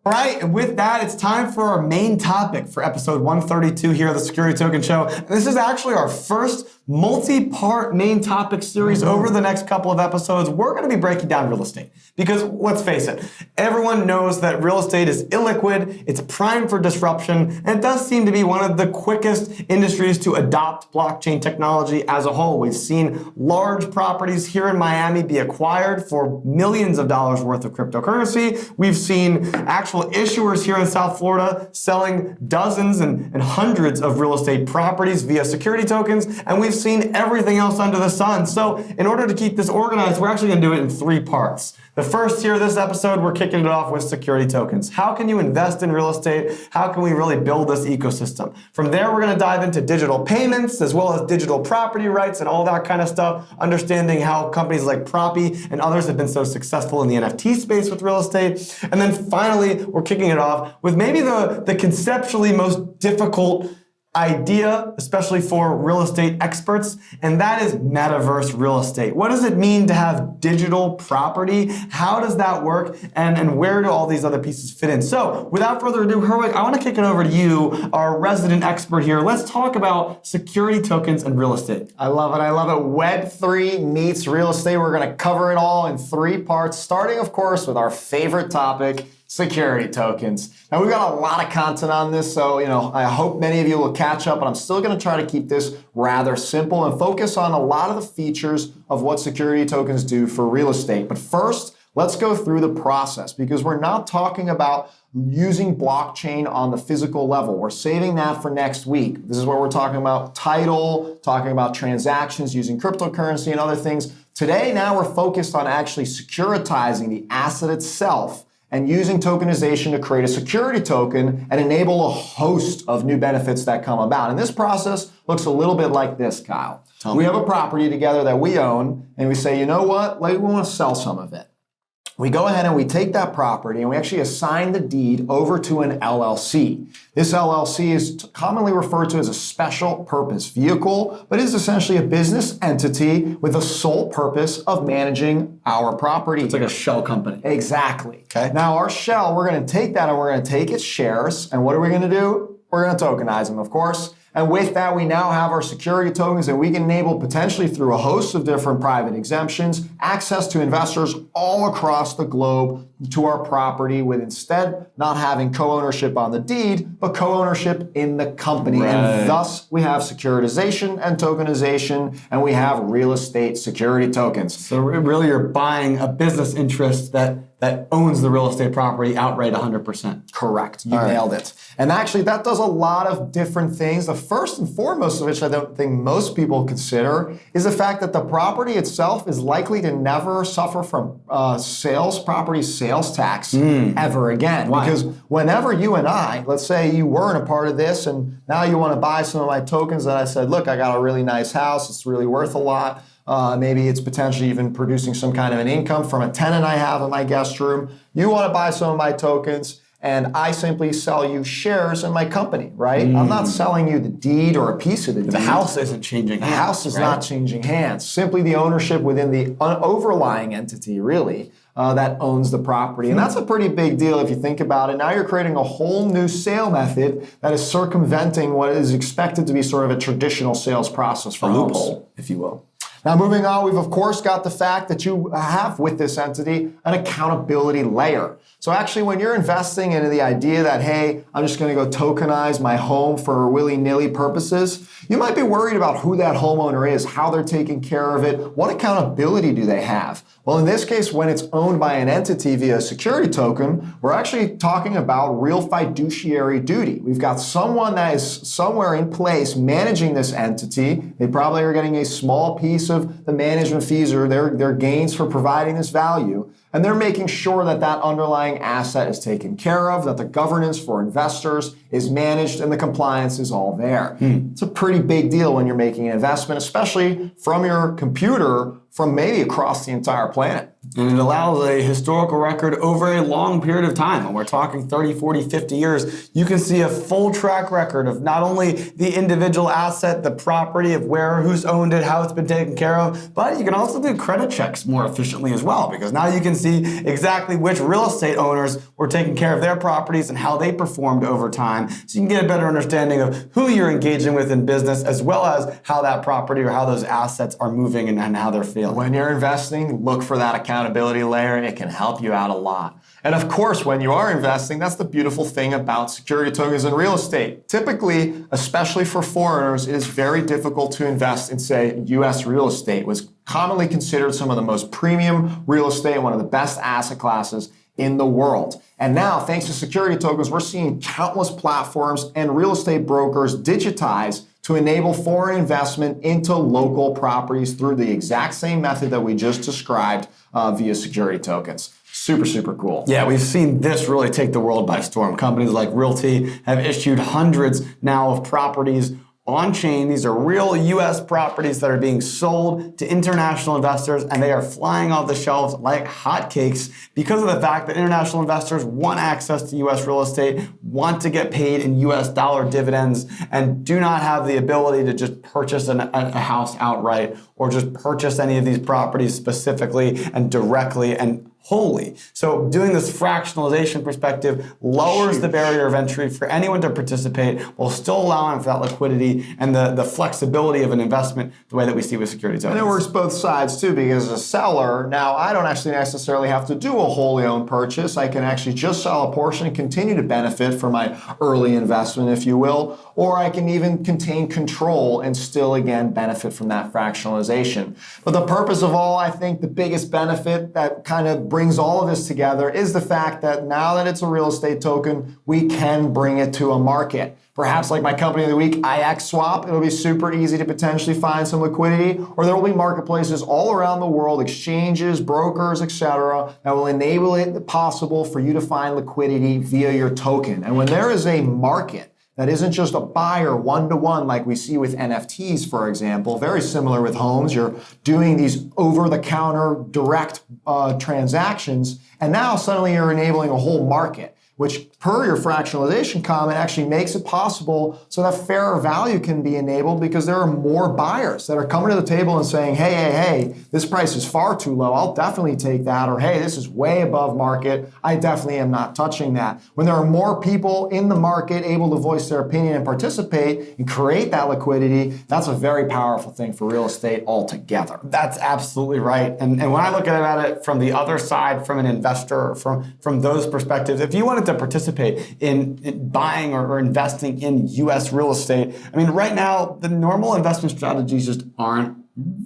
All right, and with that, it's time for our main topic for episode 132 here of the Security Token Show. And this is actually our first multi-part main topic series over the next couple of episodes. We're going to be breaking down real estate because let's face it, everyone knows that real estate is illiquid, it's primed for disruption, and it does seem to be one of the quickest industries to adopt blockchain technology as a whole. We've seen large properties here in Miami be acquired for millions of dollars worth of cryptocurrency. We've seen actual issuers here in South Florida selling dozens and hundreds of real estate properties via security tokens, and we've seen everything else under the sun. So in order to keep this organized, we're actually going to do it in 3 parts. The first here, this episode, we're kicking it off with security tokens. How can you invest in real estate? How can we really build this ecosystem? From there, we're going to dive into digital payments as well as digital property rights and all that kind of stuff, understanding how companies like Proppy and others have been so successful in the NFT space with real estate. And then finally, we're kicking it off with maybe the conceptually most difficult idea, especially for real estate experts, and that is metaverse real estate. What does it mean to have digital property? How does that work? And where do all these other pieces fit in? So without further ado, Herwig, I want to kick it over to you, our resident expert here. Let's talk about security tokens and real estate. I love it. I love it. Web3 meets real estate. We're going to cover it all in 3 parts, starting, of course, with our favorite topic, security tokens. Now, we've got a lot of content on this, so I hope many of you will catch up, but I'm still going to try to keep this rather simple and focus on a lot of the features of what security tokens do for real estate. But first, let's go through the process because we're not talking about using blockchain on the physical level. We're saving that for next week. This is where we're talking about title, talking about transactions using cryptocurrency and other things. Today, now we're focused on actually securitizing the asset itself and using tokenization to create a security token and enable a host of new benefits that come about. And this process looks a little bit like this, Kyle. We have a property together that we own, and we say, you know what, we want to sell some of it. We go ahead and we take that property and we actually assign the deed over to an LLC. This LLC is commonly referred to as a special purpose vehicle, but is essentially a business entity with the sole purpose of managing our property. It's like a shell company. Exactly. Okay. Now our shell, we're going to take that and we're going to take its shares, and what are we going to do? We're going to tokenize them, of course. And with that, we now have our security tokens that we can enable potentially through a host of different private exemptions, access to investors all across the globe to our property with instead not having co-ownership on the deed, but co-ownership in the company. Right. And thus we have securitization and tokenization, and we have real estate security tokens. So really you're buying a business interest that owns the real estate property outright 100%. Correct. You nailed it. And actually, that does a lot of different things. The first and foremost of which I don't think most people consider is the fact that the property itself is likely to never suffer from property sales tax ever again. Why? Because whenever you and I, let's say you weren't a part of this and now you want to buy some of my tokens that I said, look, I got a really nice house. It's really worth a lot. Maybe it's potentially even producing some kind of an income from a tenant I have in my guest room. You want to buy some of my tokens, and I simply sell you shares in my company, right? I'm not selling you the deed or a piece of the deed. The house isn't changing hands. The house is not changing hands. Simply the ownership within the overlying entity, really, that owns the property. And that's a pretty big deal if you think about it. Now you're creating a whole new sale method that is circumventing what is expected to be sort of a traditional sales process for A homes. loophole, if you will. Now, moving on, we've of course got the fact that you have with this entity an accountability layer. So actually, when you're investing into the idea that, hey, I'm just going to go tokenize my home for willy-nilly purposes, you might be worried about who that homeowner is, how they're taking care of it, what accountability do they have? Well, in this case, when it's owned by an entity via a security token, we're actually talking about real fiduciary duty. We've got someone that is somewhere in place managing this entity. They probably are getting a small piece of the management fees or their gains for providing this value. And they're making sure that that underlying asset is taken care of, that the governance for investors is managed, and the compliance is all there. It's a pretty big deal when you're making an investment, especially from your computer from maybe across the entire planet. And it allows a historical record over a long period of time. When we're talking 30, 40, 50 years, you can see a full track record of not only the individual asset, the property of who's owned it, how it's been taken care of, but you can also do credit checks more efficiently as well, because now you can see exactly which real estate owners were taking care of their properties and how they performed over time. So you can get a better understanding of who you're engaging with in business, as well as how that property or how those assets are moving and how they're feeling. When you're investing, look for that accountability layer. It can help you out a lot. And of course, when you are investing, that's the beautiful thing about security tokens and real estate. Typically, especially for foreigners, it is very difficult to invest in, say, US real estate, was commonly considered some of the most premium real estate, one of the best asset classes in the world. And now, thanks to security tokens, we're seeing countless platforms and real estate brokers digitize to enable foreign investment into local properties through the exact same method that we just described via security tokens. Super, super cool. Yeah, we've seen this really take the world by storm. Companies like Realty have issued hundreds now of properties on chain. These are real US properties that are being sold to international investors, and they are flying off the shelves like hotcakes because of the fact that international investors want access to US real estate, want to get paid in US dollar dividends, and do not have the ability to just purchase a house outright or just purchase any of these properties specifically and directly and wholly. So doing this fractionalization perspective lowers the barrier of entry for anyone to participate while still allowing for that liquidity and the flexibility of an investment the way that we see with security tokens. And it works both sides too, because as a seller, now I don't actually necessarily have to do a wholly owned purchase. I can actually just sell a portion and continue to benefit from my early investment, if you will, or I can even contain control and still, again, benefit from that fractionalization. But the purpose of all, I think the biggest benefit that kind of brings all of this together is the fact that now that it's a real estate token, we can bring it to a market. Perhaps like my company of the week, IXSwap, it'll be super easy to potentially find some liquidity, or there will be marketplaces all around the world, exchanges, brokers, etc., that will enable it possible for you to find liquidity via your token. And when there is a market that isn't just a buyer one-to-one like we see with NFTs, for example, very similar with homes. You're doing these over-the-counter direct transactions, and now suddenly you're enabling a whole market, which per your fractionalization comment actually makes it possible so that fairer value can be enabled because there are more buyers that are coming to the table and saying, hey, this price is far too low, I'll definitely take that, or hey, this is way above market, I definitely am not touching that. When there are more people in the market able to voice their opinion and participate and create that liquidity, that's a very powerful thing for real estate altogether. That's absolutely right. And when I look at it from the other side, from an investor, from those perspectives, if you wanted to participate in buying or investing in US real estate, I mean, right now, the normal investment strategies just aren't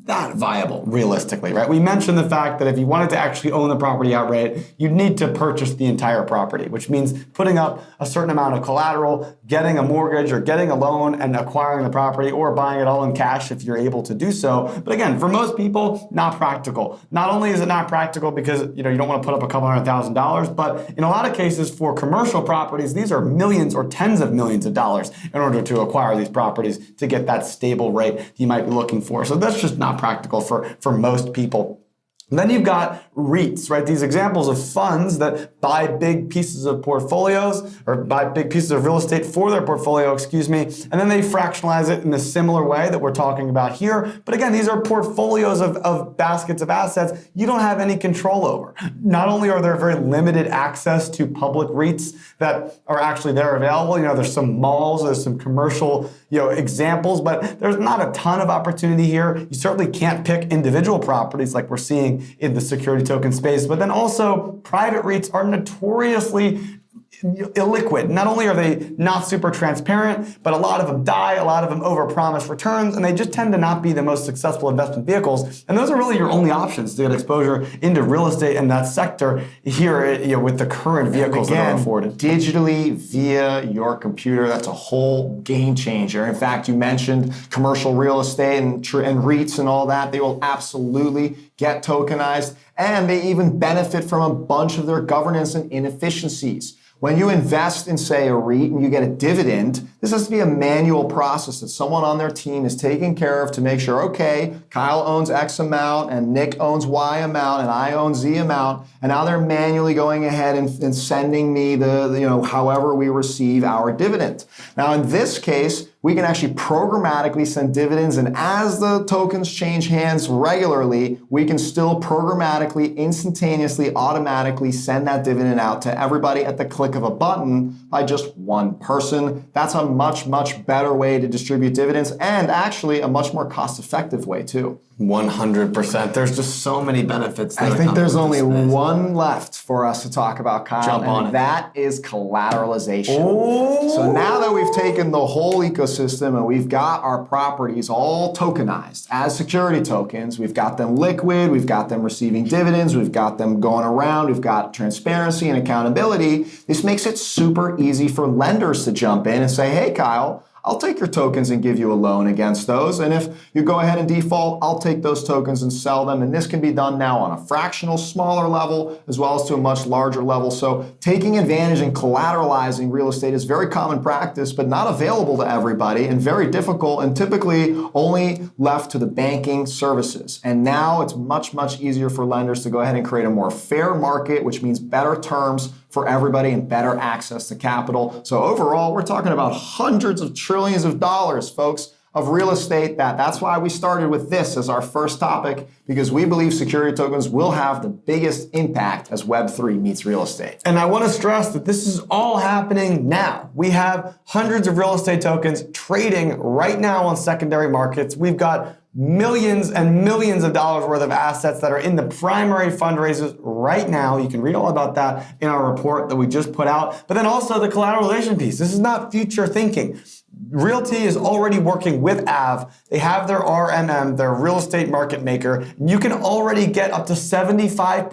that viable, realistically, right? We mentioned the fact that if you wanted to actually own the property outright, you'd need to purchase the entire property, which means putting up a certain amount of collateral, getting a mortgage or getting a loan and acquiring the property, or buying it all in cash if you're able to do so. But again, for most people, not practical. Not only is it not practical because you don't want to put up a couple $100,000, but in a lot of cases for commercial properties, these are millions or tens of millions of dollars in order to acquire these properties to get that stable rate you might be looking for. So that's just not practical for most people. And then you've got REITs, right? These examples of funds that buy big pieces of portfolios or buy big pieces of real estate for their portfolio, and then they fractionalize it in a similar way that we're talking about here. But again, these are portfolios of baskets of assets you don't have any control over. Not only are there very limited access to public REITs that are actually there available, there's some malls, there's some commercial, examples, but there's not a ton of opportunity here. You certainly can't pick individual properties like we're seeing in the security token space, but then also private REITs are notoriously illiquid. Not only are they not super transparent, but a lot of them die, a lot of them overpromise returns, and they just tend to not be the most successful investment vehicles. And those are really your only options to get exposure into real estate and that sector here with the current vehicles that are afforded. Digitally via your computer, that's a whole game changer. In fact, you mentioned commercial real estate and REITs and all that. They will absolutely get tokenized, and they even benefit from a bunch of their governance and inefficiencies. When you invest in, say, a REIT and you get a dividend, this has to be a manual process that someone on their team is taking care of to make sure, okay, Kyle owns X amount and Nick owns Y amount and I own Z amount, and now they're manually going ahead and sending me the however we receive our dividend. Now, in this case, we can actually programmatically send dividends, and as the tokens change hands regularly, we can still programmatically, instantaneously, automatically send that dividend out to everybody at the click of a button by just one person. That's a much, much better way to distribute dividends, and actually a much more cost-effective way too. 100%. There's just so many benefits. I think there's only one left for us to talk about, Kyle. Jump on it. That is collateralization. Ooh. So now that we've taken the whole ecosystem and we've got our properties all tokenized as security tokens, we've got them liquid, we've got them receiving dividends, we've got them going around, we've got transparency and accountability. This makes it super easy for lenders to jump in and say, hey, Kyle, I'll take your tokens and give you a loan against those. And if you go ahead and default, I'll take those tokens and sell them. And this can be done now on a fractional, smaller level, as well as to a much larger level. So taking advantage and collateralizing real estate is very common practice, but not available to everybody and very difficult and typically only left to the banking services. And now it's much, much easier for lenders to go ahead and create a more fair market, which means better terms for everybody and better access to capital. So overall, we're talking about hundreds of trillions of dollars, folks, of real estate. That's why we started with this as our first topic, because we believe security tokens will have the biggest impact as Web3 meets real estate. And I want to stress that this is all happening now. We have hundreds of real estate tokens trading right now on secondary markets. We've got millions and millions of dollars worth of assets that are in the primary fundraisers right now. You can read all about that in our report that we just put out. But then also the collateralization piece. This is not future thinking. Realty is already working with AV. They have their RMM, their real estate market maker. You can already get up to 75%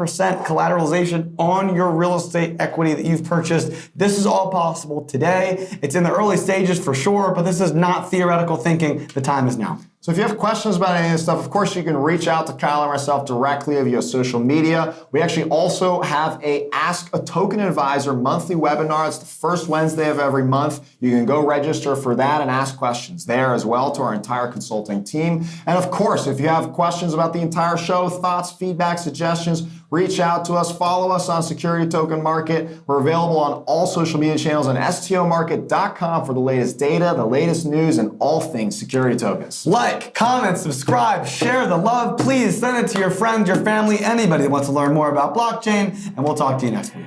collateralization on your real estate equity that you've purchased. This is all possible today. It's in the early stages for sure, but this is not theoretical thinking. The time is now. So if you have questions about any of this stuff, of course, you can reach out to Kyle and myself directly via social media. We actually also have a Ask a Token Advisor monthly webinar. It's the first Wednesday of every month. You can go register for that and ask questions there as well to our entire consulting team. And of course, if you have questions about the entire show, thoughts, feedback, suggestions, reach out to us. Follow us on Security Token Market. We're available on all social media channels and stomarket.com for the latest data, the latest news, and all things security tokens. Like, comment, subscribe, share the love. Please send it to your friends, your family, anybody that wants to learn more about blockchain, and we'll talk to you next week.